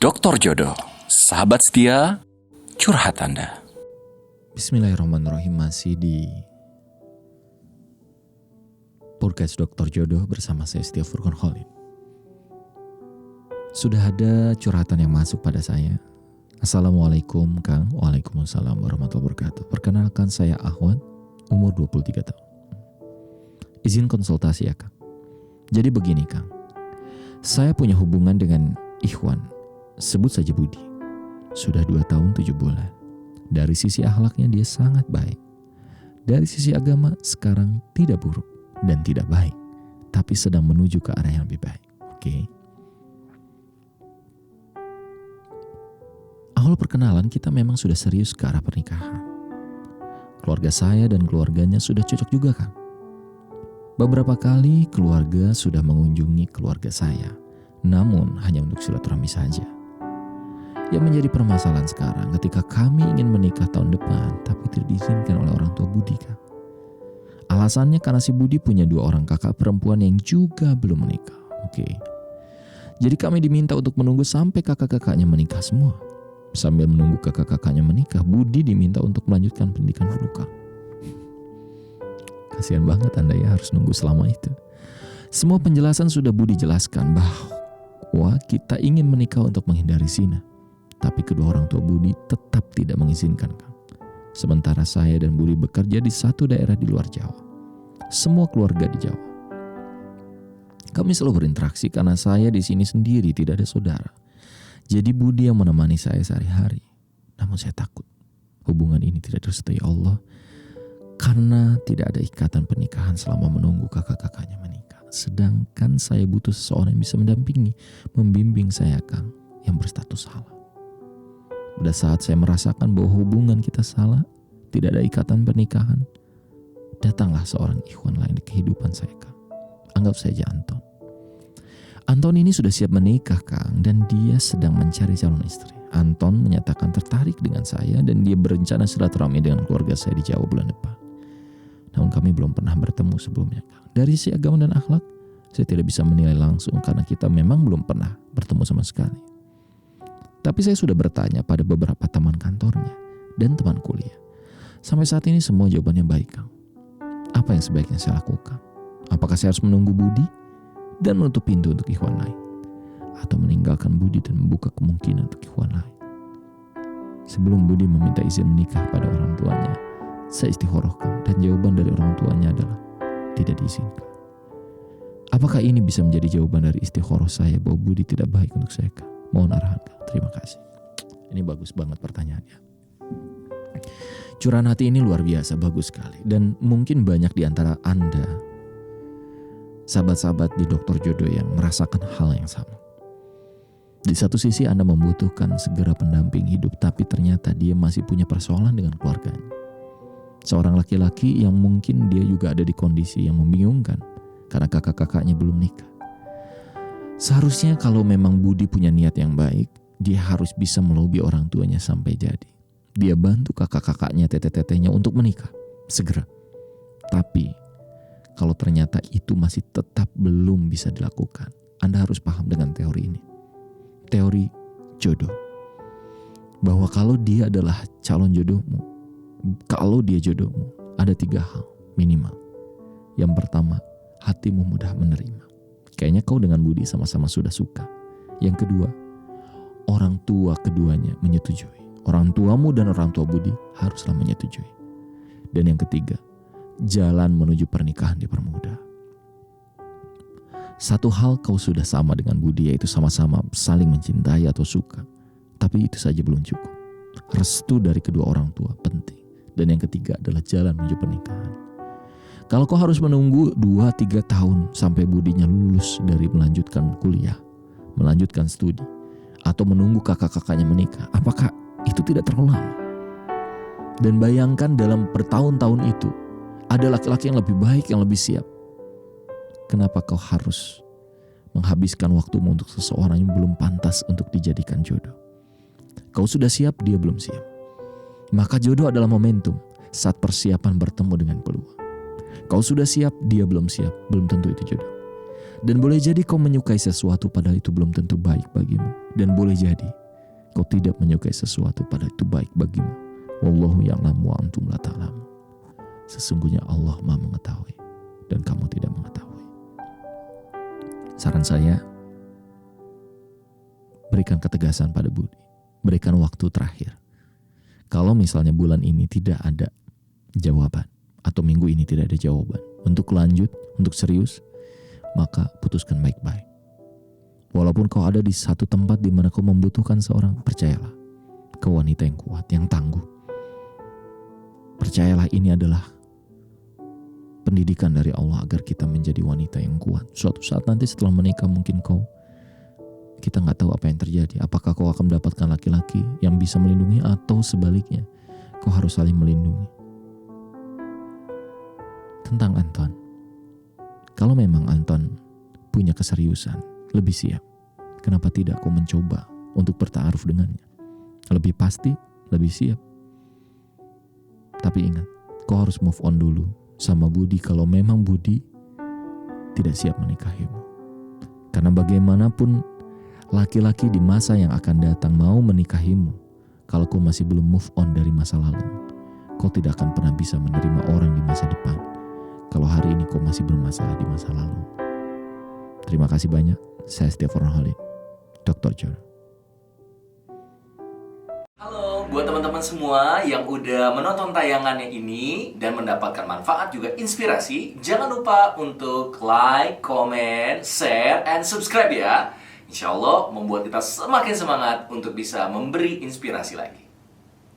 Dokter Jodoh, sahabat setia, curhat Anda. Bismillahirrahmanirrahim, masih di podcast Dokter Jodoh bersama saya Setia Furqan Khalid. Sudah ada curhatan yang masuk pada saya. Assalamualaikum Kang. Waalaikumsalam warahmatullahi wabarakatuh. Perkenalkan, saya Ahwat, umur 23 tahun. Izin konsultasi ya Kang. Jadi begini Kang, saya punya hubungan dengan Ikhwan, sebut saja Budi. Sudah 2 tahun 7 bulan. Dari sisi akhlaknya dia sangat baik. Dari sisi agama sekarang tidak buruk dan tidak baik, tapi sedang menuju ke arah yang lebih baik. Oke. Awal perkenalan kita memang sudah serius ke arah pernikahan. Keluarga saya dan keluarganya sudah cocok juga Kang. Beberapa kali keluarga sudah mengunjungi keluarga saya, namun hanya untuk silaturahmi saja. Yang menjadi permasalahan sekarang ketika kami ingin menikah tahun depan tapi tidak diizinkan oleh orang tua Budi Kang. Alasannya karena si Budi punya 2 orang kakak perempuan yang juga belum menikah. Oke. Jadi kami diminta untuk menunggu sampai kakak-kakaknya menikah semua. Sambil menunggu kakak-kakaknya menikah, Budi diminta untuk melanjutkan pendidikan dulu Kang. Kasihan banget Anda ya harus nunggu selama itu. Semua penjelasan sudah Budi jelaskan bahwa kita ingin menikah untuk menghindari zina. Tapi kedua orang tua Budi tetap tidak mengizinkan Kang. Sementara saya dan Budi bekerja di satu daerah di luar Jawa. Semua keluarga di Jawa. Kami selalu berinteraksi karena saya di sini sendiri, tidak ada saudara. Jadi Budi yang menemani saya sehari-hari. Namun saya takut hubungan ini tidak direstui Allah karena tidak ada ikatan pernikahan selama menunggu kakak-kakaknya menikah. Sedangkan saya butuh seseorang yang bisa mendampingi, membimbing saya Kang, yang berstatus salah. Pada saat saya merasakan bahwa hubungan kita salah, tidak ada ikatan pernikahan, datanglah seorang ikhwan lain di kehidupan saya Kang. Anggap saja Anton. Anton ini sudah siap menikah Kang, dan dia sedang mencari calon istri. Anton menyatakan tertarik dengan saya dan dia berencana silaturahmi dengan keluarga saya di Jawa bulan depan. Namun kami belum pernah bertemu sebelumnya Kang. Dari sisi agama dan akhlak, saya tidak bisa menilai langsung karena kita memang belum pernah bertemu sama sekali. Tapi saya sudah bertanya pada beberapa teman kantornya dan teman kuliah. Sampai saat ini semua jawabannya baik Kang. Apa yang sebaiknya saya lakukan? Apakah saya harus menunggu Budi dan menutup pintu untuk ikhwan lain? Atau meninggalkan Budi dan membuka kemungkinan untuk ikhwan lain? Sebelum Budi meminta izin menikah pada orang tuanya, saya istikharah Kang, dan jawaban dari orang tuanya adalah tidak diizinkan. Apakah ini bisa menjadi jawaban dari istikharah saya bahwa Budi tidak baik untuk saya Kang? Mohon arahan Kang. Terima kasih. Ini bagus banget pertanyaannya. Curahan hati ini luar biasa, bagus sekali. Dan mungkin banyak di antara Anda, sahabat-sahabat di Dokter Jodoh, yang merasakan hal yang sama. Di satu sisi Anda membutuhkan segera pendamping hidup, tapi ternyata dia masih punya persoalan dengan keluarganya. Seorang laki-laki yang mungkin dia juga ada di kondisi yang membingungkan karena kakak-kakaknya belum nikah. Seharusnya kalau memang Budi punya niat yang baik, dia harus bisa melobi orang tuanya sampai jadi. Dia bantu kakak-kakaknya, tete-tetenya untuk menikah segera. Tapi kalau ternyata itu masih tetap belum bisa dilakukan, Anda harus paham dengan teori ini. Teori jodoh. Bahwa kalau dia adalah calon jodohmu, kalau dia jodohmu, ada 3 hal minimal. Yang pertama, hatimu mudah menerima. Kayaknya kau dengan Budi sama-sama sudah suka. Yang kedua, orang tua keduanya menyetujui. Orang tuamu dan orang tua Budi haruslah menyetujui. Dan yang ketiga, jalan menuju pernikahan dipermudah. Satu hal kau sudah sama dengan Budi, yaitu sama-sama saling mencintai atau suka. Tapi itu saja belum cukup. Restu dari kedua orang tua penting. Dan yang ketiga adalah jalan menuju pernikahan. Kalau kau harus menunggu 2-3 tahun sampai Budinya lulus dari melanjutkan kuliah, melanjutkan studi, atau menunggu kakak-kakaknya menikah, apakah itu tidak terlalu lama? Dan bayangkan dalam bertahun-tahun itu, ada laki-laki yang lebih baik, yang lebih siap. Kenapa kau harus menghabiskan waktumu untuk seseorang yang belum pantas untuk dijadikan jodoh? Kau sudah siap, dia belum siap. Maka jodoh adalah momentum saat persiapan bertemu dengan peluang. Kau sudah siap, dia belum siap, belum tentu itu jodoh. Dan boleh jadi kau menyukai sesuatu padahal itu belum tentu baik bagimu. Dan boleh jadi kau tidak menyukai sesuatu pada itu baik bagimu. Wallahu ya'lamu wa antum la ta'lamun. Sesungguhnya Allah Maha mengetahui dan kamu tidak mengetahui. Saran saya, berikan ketegasan pada Budi. Berikan waktu terakhir. Kalau misalnya bulan ini tidak ada jawaban, atau minggu ini tidak ada jawaban, untuk lanjut, untuk serius, maka putuskan baik-baik. Walaupun kau ada di satu tempat di mana kau membutuhkan seorang, percayalah, kau wanita yang kuat, yang tangguh. Percayalah, ini adalah pendidikan dari Allah agar kita menjadi wanita yang kuat. Suatu saat nanti setelah menikah mungkin kita nggak tahu apa yang terjadi. Apakah kau akan mendapatkan laki-laki yang bisa melindungi atau sebaliknya, kau harus saling melindungi. Tentang Anton, kalau memang Anton punya keseriusan, lebih siap, kenapa tidak kau mencoba untuk bertaaruf dengannya? Lebih pasti, lebih siap. Tapi ingat, kau harus move on dulu sama Budi kalau memang Budi tidak siap menikahimu. Karena bagaimanapun laki-laki di masa yang akan datang mau menikahimu, kalau kau masih belum move on dari masa lalu, kau tidak akan pernah bisa menerima orang di masa depan kalau hari ini kau masih bermasalah di masa lalu. Terima kasih banyak. Saya Stefan Holid, Dr. John. Halo buat teman-teman semua yang udah menonton tayangannya ini dan mendapatkan manfaat juga inspirasi. Jangan lupa untuk like, comment, share, and subscribe ya. Insya Allah membuat kita semakin semangat untuk bisa memberi inspirasi lagi.